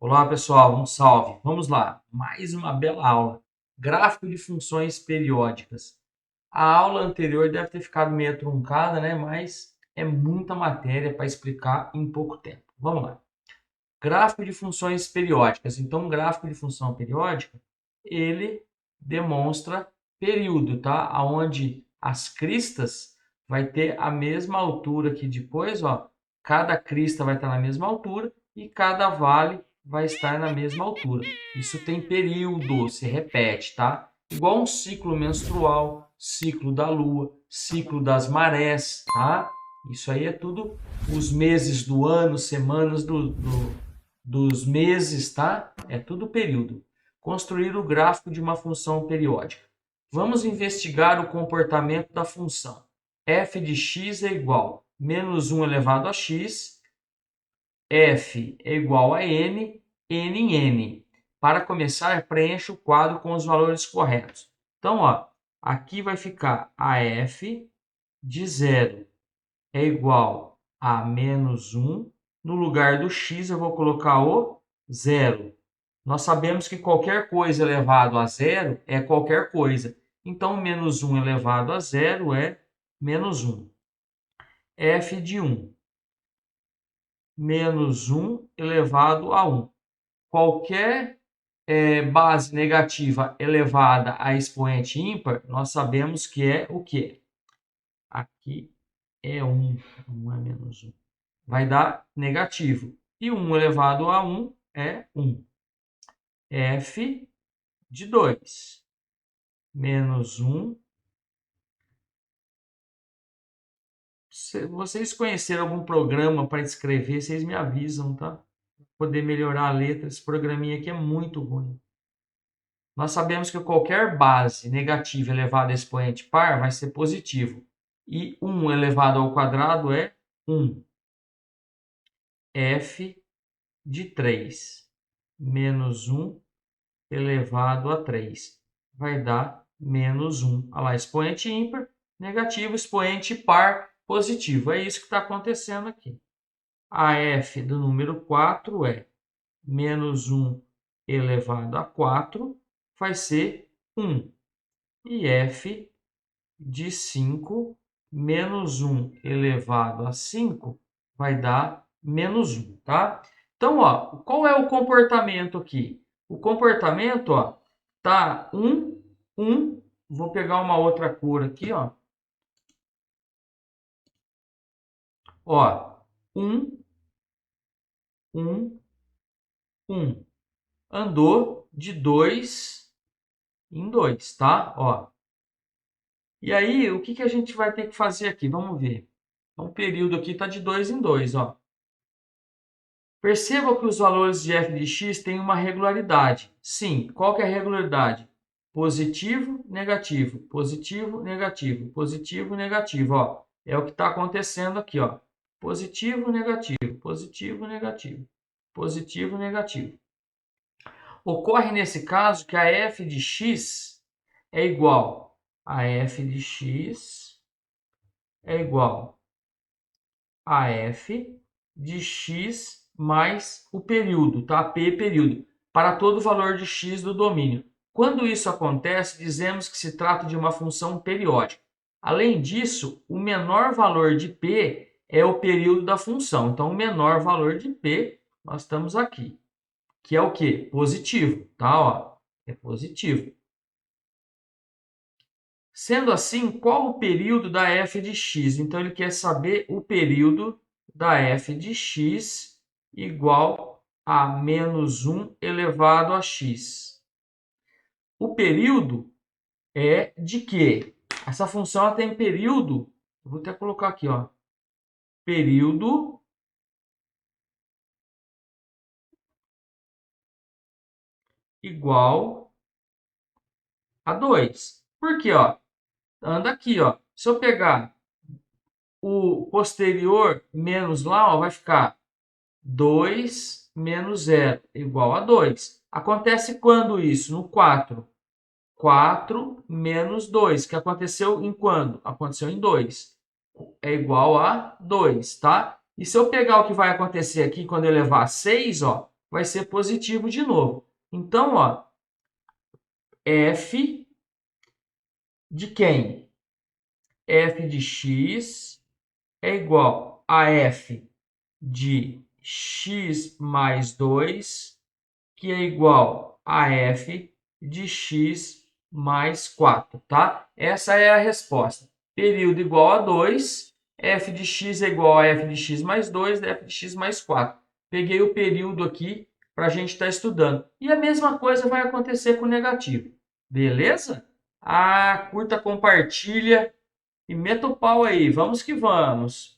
Olá, pessoal, um salve. Vamos lá, mais uma bela aula. Gráfico de funções periódicas. A aula anterior deve ter ficado meio truncada, né? Mas é muita matéria para explicar em pouco tempo. Vamos lá. Gráfico de funções periódicas. Então, um gráfico de função periódica, ele demonstra período, tá? Onde as cristas vai ter a mesma altura aqui depois, ó. Cada crista vai estar na mesma altura e cada vale vai estar na mesma altura. Isso tem período, se repete, tá? Igual um ciclo menstrual, ciclo da lua, ciclo das marés, tá? Isso aí é tudo os meses do ano, semanas dos meses, tá? É tudo período. Construir o gráfico de uma função periódica. Vamos investigar o comportamento da função. f de x é igual a menos 1 elevado a x, f é igual a n, n em n. Para começar, preencha o quadro com os valores corretos. Então, ó, aqui vai ficar a f de 0 é igual a menos 1. No lugar do x, eu vou colocar o 0. Nós sabemos que qualquer coisa elevado a zero é qualquer coisa. Então, menos 1 elevado a zero é menos 1. f de 1. Menos 1 elevado a 1. Qualquer base negativa elevada a expoente ímpar, nós sabemos que é o quê? Aqui é 1, não é menos 1. Vai dar negativo. E 1 elevado a 1 é 1. f de 2 menos 1. Se vocês conheceram algum programa para escrever, vocês me avisam, tá? Poder melhorar a letra. Esse programinha aqui é muito ruim. Nós sabemos que qualquer base negativa elevada a expoente par vai ser positivo. E 1 elevado ao quadrado é 1. f de 3 menos 1 elevado a 3 vai dar menos 1. Olha lá, expoente ímpar, negativo, expoente par, positivo. É isso que está acontecendo aqui. A f do número 4 é menos 1 elevado a 4, vai ser 1. E f de 5 menos 1 elevado a 5 vai dar menos 1, tá? Então, ó, qual é o comportamento aqui? O comportamento, ó, tá 1, 1. Vou pegar uma outra cor aqui, ó. Ó, 1, 1, 1. Andou de 2 em 2, tá? Ó. E aí, o que a gente vai ter que fazer aqui? Vamos ver. Então, o período aqui está de 2 em 2, ó. Perceba que os valores de f de x têm uma regularidade. Sim, qual que é a regularidade? Positivo, negativo, positivo, negativo, positivo, negativo. Ó, é o que está acontecendo aqui. Ó. Positivo, negativo, positivo, negativo, positivo, negativo. Ocorre nesse caso que a f de x é igual a f de x é igual a f de x mais o período, tá? P período, para todo valor de x do domínio. Quando isso acontece, dizemos que se trata de uma função periódica. Além disso, o menor valor de P é o período da função. Então, o menor valor de P, nós estamos aqui, que é o quê? Positivo, tá? Ó, é positivo. Sendo assim, qual o período da f de x? Então, ele quer saber o período da f de x igual a menos 1 elevado a x. O período é de quê? Essa função ela tem período, eu vou até colocar aqui, ó, período igual a 2. Por quê? Ó? Anda aqui, ó. Se eu pegar o posterior menos lá, ó, vai ficar 2 menos 0 igual a 2. Acontece quando isso? No 4. 4 menos 2, que aconteceu em quando? Aconteceu em 2. É igual a 2, tá? E se eu pegar o que vai acontecer aqui quando eu levar a 6, ó, vai ser positivo de novo. Então, ó, f de quem? F de x é igual a f de x mais 2, que é igual a f de x mais 4, tá? Essa é a resposta. Período igual a 2, f de x é igual a f de x mais 2, f de x mais 4. Peguei o período aqui para a gente estar estudando. E a mesma coisa vai acontecer com o negativo. Beleza? Curta, compartilha e meta o pau aí. Vamos que vamos.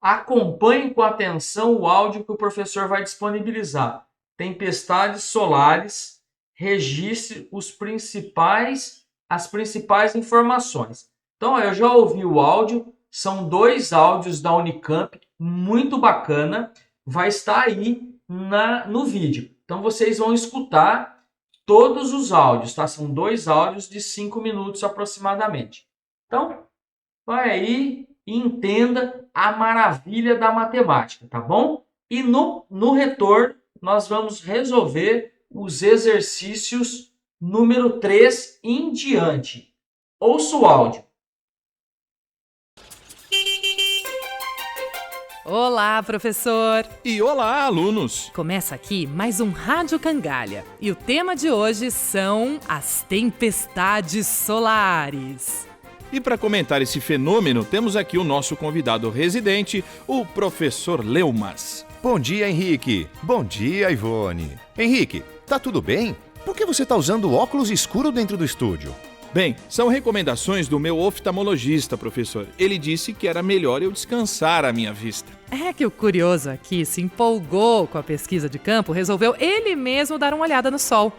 Acompanhe com atenção o áudio que o professor vai disponibilizar. Tempestades solares, registre as principais informações. Então, eu já ouvi o áudio, são 2 áudios da Unicamp, muito bacana, vai estar aí no vídeo. Então, vocês vão escutar todos os áudios, tá? São 2 áudios de 5 minutos aproximadamente. Então, vai aí e entenda a maravilha da matemática, tá bom? E no retorno, nós vamos resolver os exercícios número 3 em diante. Ouça o áudio. Olá, professor! E olá, alunos! Começa aqui mais um Rádio Cangalha. E o tema de hoje são as tempestades solares. E para comentar esse fenômeno, temos aqui o nosso convidado residente, o professor Leumas. Bom dia, Henrique. Bom dia, Ivone. Henrique, tá tudo bem? Por que você tá usando óculos escuros dentro do estúdio? Bem, são recomendações do meu oftalmologista, professor. Ele disse que era melhor eu descansar a minha vista. É que o curioso aqui se empolgou com a pesquisa de campo, resolveu ele mesmo dar uma olhada no sol.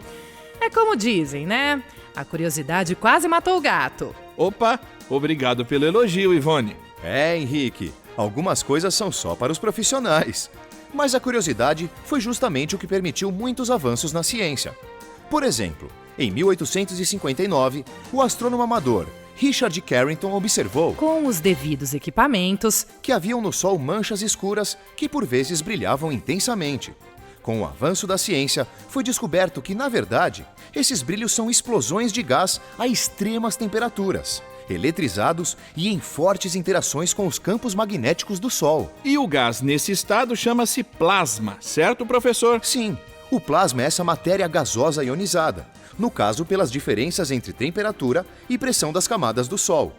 É como dizem, né? A curiosidade quase matou o gato. Opa, obrigado pelo elogio, Ivone. Henrique, algumas coisas são só para os profissionais. Mas a curiosidade foi justamente o que permitiu muitos avanços na ciência. Por exemplo, em 1859, o astrônomo amador Richard Carrington observou, com os devidos equipamentos, que haviam no Sol manchas escuras que por vezes brilhavam intensamente. Com o avanço da ciência, foi descoberto que, na verdade, esses brilhos são explosões de gás a extremas temperaturas, eletrizados e em fortes interações com os campos magnéticos do Sol. E o gás nesse estado chama-se plasma, certo, professor? Sim, o plasma é essa matéria gasosa ionizada, no caso pelas diferenças entre temperatura e pressão das camadas do Sol.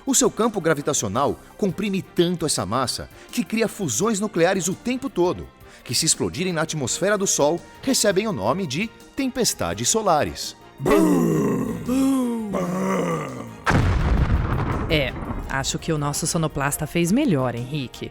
O seu campo gravitacional comprime tanto essa massa que cria fusões nucleares o tempo todo, que se explodirem na atmosfera do Sol, recebem o nome de tempestades solares. Acho que o nosso sonoplasta fez melhor, Henrique.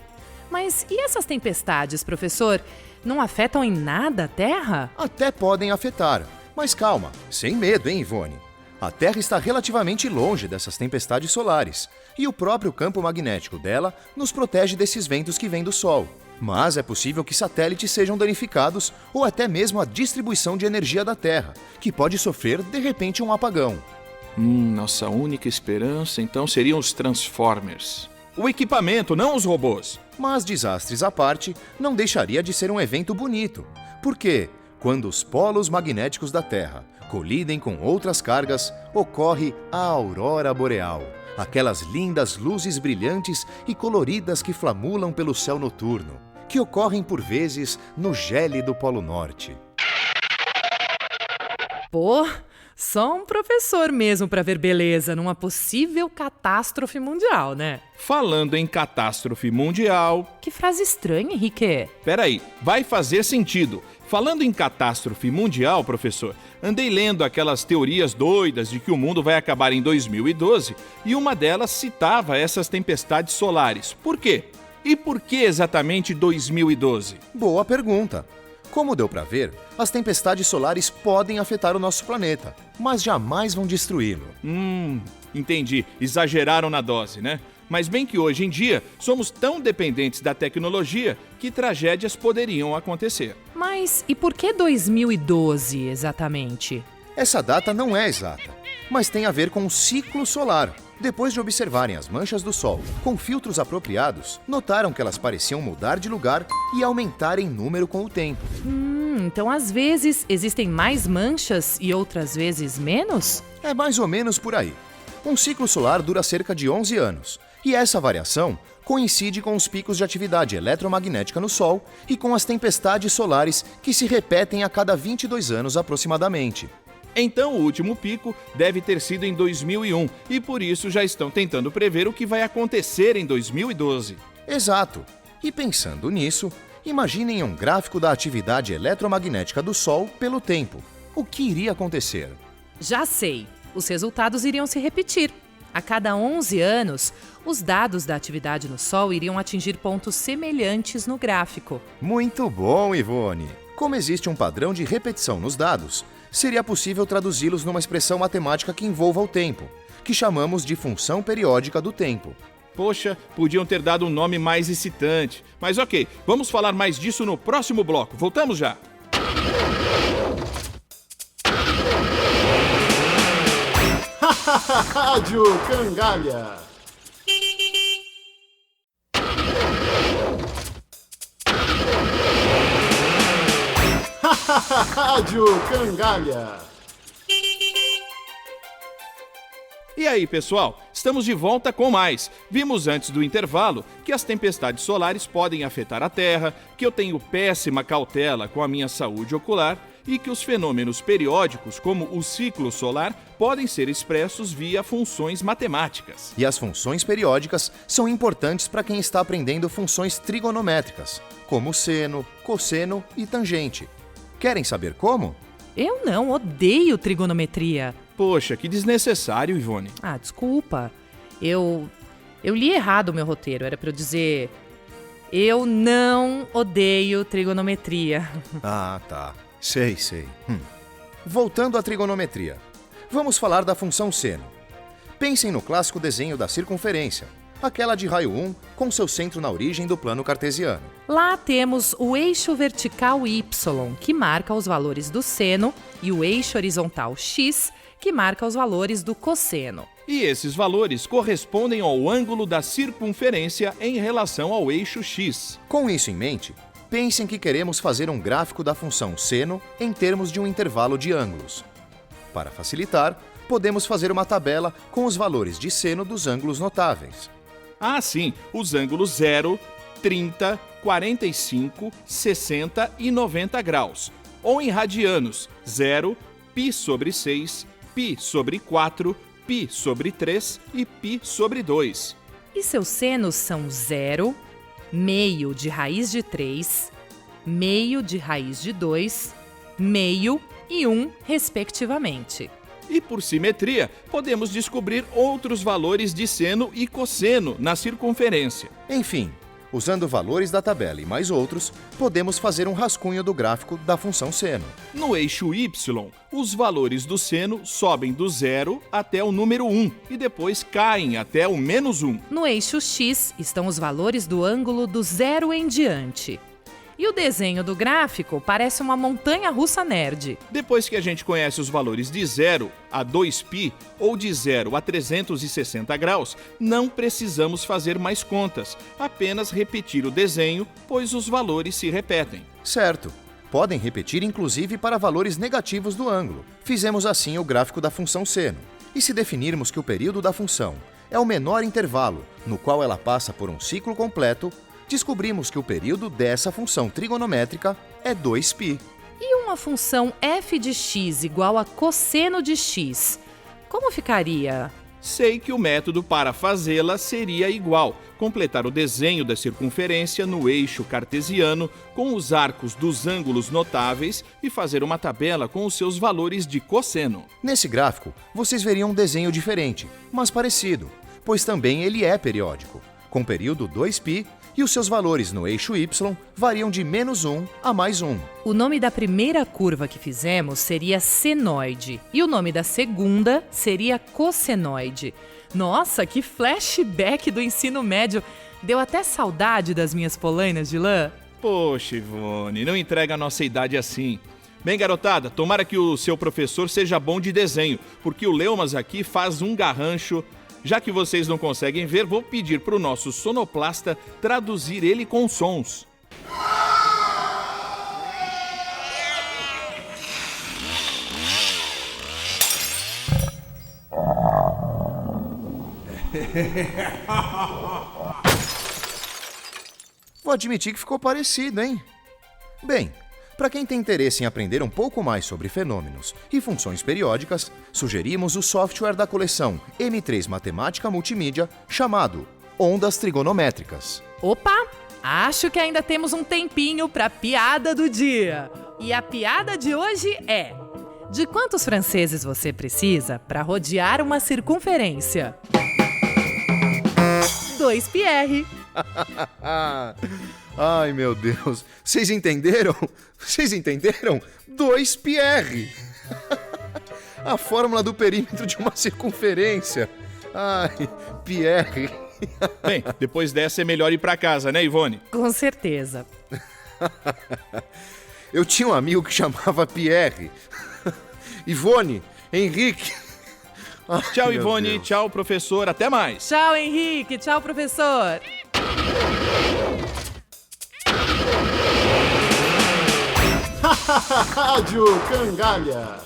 Mas e essas tempestades, professor? Não afetam em nada a Terra? Até podem afetar, mas calma, sem medo, hein, Ivone? A Terra está relativamente longe dessas tempestades solares, e o próprio campo magnético dela nos protege desses ventos que vêm do Sol. Mas é possível que satélites sejam danificados ou até mesmo a distribuição de energia da Terra, que pode sofrer, de repente, um apagão. Nossa única esperança, então, seriam os Transformers. O equipamento, não os robôs. Mas, desastres à parte, não deixaria de ser um evento bonito. Porque, quando os polos magnéticos da Terra colidem com outras cargas, ocorre a aurora boreal. Aquelas lindas luzes brilhantes e coloridas que flamulam pelo céu noturno, que ocorrem por vezes no gélido Polo Norte. Pô, só um professor mesmo para ver beleza numa possível catástrofe mundial, né? Falando em catástrofe mundial... Que frase estranha, Henrique. Peraí, vai fazer sentido. Falando em catástrofe mundial, professor, andei lendo aquelas teorias doidas de que o mundo vai acabar em 2012 e uma delas citava essas tempestades solares. Por quê? E por que exatamente 2012? Boa pergunta. Como deu para ver, as tempestades solares podem afetar o nosso planeta, mas jamais vão destruí-lo. Entendi. Exageraram na dose, né? Mas bem que hoje em dia somos tão dependentes da tecnologia que tragédias poderiam acontecer. Mas e por que 2012 exatamente? Essa data não é exata, mas tem a ver com o ciclo solar. Depois de observarem as manchas do Sol com filtros apropriados, notaram que elas pareciam mudar de lugar e aumentar em número com o tempo. Então às vezes existem mais manchas e outras vezes menos? É mais ou menos por aí. Um ciclo solar dura cerca de 11 anos, e essa variação coincide com os picos de atividade eletromagnética no Sol e com as tempestades solares que se repetem a cada 22 anos aproximadamente. Então, o último pico deve ter sido em 2001 e por isso já estão tentando prever o que vai acontecer em 2012. Exato. E pensando nisso, imaginem um gráfico da atividade eletromagnética do Sol pelo tempo. O que iria acontecer? Já sei, os resultados iriam se repetir. A cada 11 anos, os dados da atividade no Sol iriam atingir pontos semelhantes no gráfico. Muito bom, Ivone! Como existe um padrão de repetição nos dados, seria possível traduzi-los numa expressão matemática que envolva o tempo, que chamamos de função periódica do tempo. Poxa, podiam ter dado um nome mais excitante. Mas ok, vamos falar mais disso no próximo bloco. Voltamos já! Rádio Cangalha. Rádio Cangalha. E aí, pessoal? Estamos de volta com mais. Vimos antes do intervalo que as tempestades solares podem afetar a Terra, que eu tenho péssima cautela com a minha saúde ocular e que os fenômenos periódicos, como o ciclo solar, podem ser expressos via funções matemáticas. E as funções periódicas são importantes para quem está aprendendo funções trigonométricas, como seno, cosseno e tangente. Querem saber como? Eu não, odeio trigonometria. Poxa, que desnecessário, Ivone. Ah, desculpa. Eu li errado o meu roteiro. Era para eu dizer: eu não odeio trigonometria. Ah, tá. Sei. Voltando à trigonometria. Vamos falar da função seno. Pensem no clássico desenho da circunferência, aquela de raio 1 com seu centro na origem do plano cartesiano. Lá temos o eixo vertical y, que marca os valores do seno, e o eixo horizontal x, que marca os valores do cosseno. E esses valores correspondem ao ângulo da circunferência em relação ao eixo x. Com isso em mente, pensem que queremos fazer um gráfico da função seno em termos de um intervalo de ângulos. Para facilitar, podemos fazer uma tabela com os valores de seno dos ângulos notáveis. Ah, sim, os ângulos 0, 30, 45, 60 e 90 graus. Ou em radianos, 0, π sobre 6, π sobre 4, π sobre 3 e π sobre 2. E seus senos são 0, meio de raiz de 3, meio de raiz de 2, meio e 1, respectivamente. E por simetria, podemos descobrir outros valores de seno e cosseno na circunferência. Enfim, usando valores da tabela e mais outros, podemos fazer um rascunho do gráfico da função seno. No eixo y, os valores do seno sobem do 0 até o número 1 e depois caem até o menos 1. No eixo x estão os valores do ângulo do 0 em diante. E o desenho do gráfico parece uma montanha-russa nerd. Depois que a gente conhece os valores de 0 a 2π ou de 0 a 360 graus, não precisamos fazer mais contas, apenas repetir o desenho, pois os valores se repetem. Certo. Podem repetir inclusive para valores negativos do ângulo. Fizemos assim o gráfico da função seno. E se definirmos que o período da função é o menor intervalo no qual ela passa por um ciclo completo, descobrimos que o período dessa função trigonométrica é 2π. E uma função f de x igual a cosseno de x, como ficaria? Sei que o método para fazê-la seria igual: completar o desenho da circunferência no eixo cartesiano com os arcos dos ângulos notáveis e fazer uma tabela com os seus valores de cosseno. Nesse gráfico, vocês veriam um desenho diferente, mas parecido, pois também ele é periódico, com período 2π, e os seus valores no eixo y variam de menos 1 a mais 1. O nome da primeira curva que fizemos seria senoide e o nome da segunda seria cossenoide. Nossa, que flashback do ensino médio! Deu até saudade das minhas polainas de lã. Poxa, Ivone, não entrega a nossa idade assim. Bem, garotada, tomara que o seu professor seja bom de desenho, porque o Leumas aqui faz um garrancho. Já que vocês não conseguem ver, vou pedir para o nosso sonoplasta traduzir ele com sons. Vou admitir que ficou parecido, hein? Bem, para quem tem interesse em aprender um pouco mais sobre fenômenos e funções periódicas, sugerimos o software da coleção M3 Matemática Multimídia chamado Ondas Trigonométricas. Opa! Acho que ainda temos um tempinho para a piada do dia. E a piada de hoje é: de quantos franceses você precisa para rodear uma circunferência? 2 Pierre. Ai, meu Deus. Vocês entenderam? Vocês entenderam? 2 Pierre. A fórmula do perímetro de uma circunferência. Ai, Pierre. Bem, depois dessa é melhor ir para casa, né, Ivone? Com certeza. Eu tinha um amigo que chamava Pierre. Ivone, Henrique. Ai, Tchau, meu Ivone. Deus. Tchau, professor. Até mais. Tchau, Henrique. Tchau, professor. Rádio Cangalha.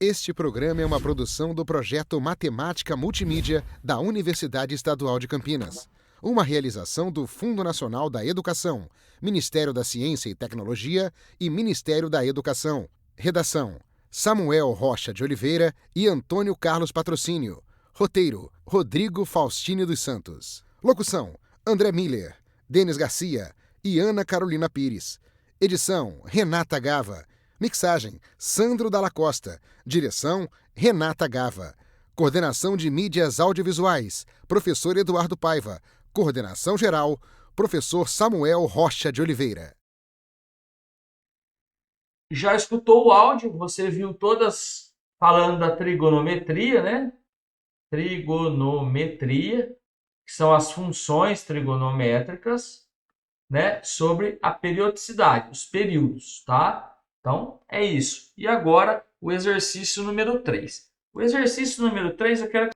Este programa é uma produção do projeto Matemática Multimídia da Universidade Estadual de Campinas. Uma realização do Fundo Nacional da Educação, Ministério da Ciência e Tecnologia e Ministério da Educação. Redação: Samuel Rocha de Oliveira e Antônio Carlos Patrocínio. Roteiro: Rodrigo Faustini dos Santos. Locução: André Miller, Denis Garcia e Ana Carolina Pires. Edição: Renata Gava. Mixagem: Sandro Dalla Costa. Direção: Renata Gava. Coordenação de Mídias Audiovisuais: Professor Eduardo Paiva. Coordenação geral: Professor Samuel Rocha de Oliveira. Já escutou o áudio? Você viu todas falando da trigonometria, né? Trigonometria, que são as funções trigonométricas, né? Sobre a periodicidade, os períodos, tá? Então, é isso. E agora, o exercício número 3. O exercício número 3, eu quero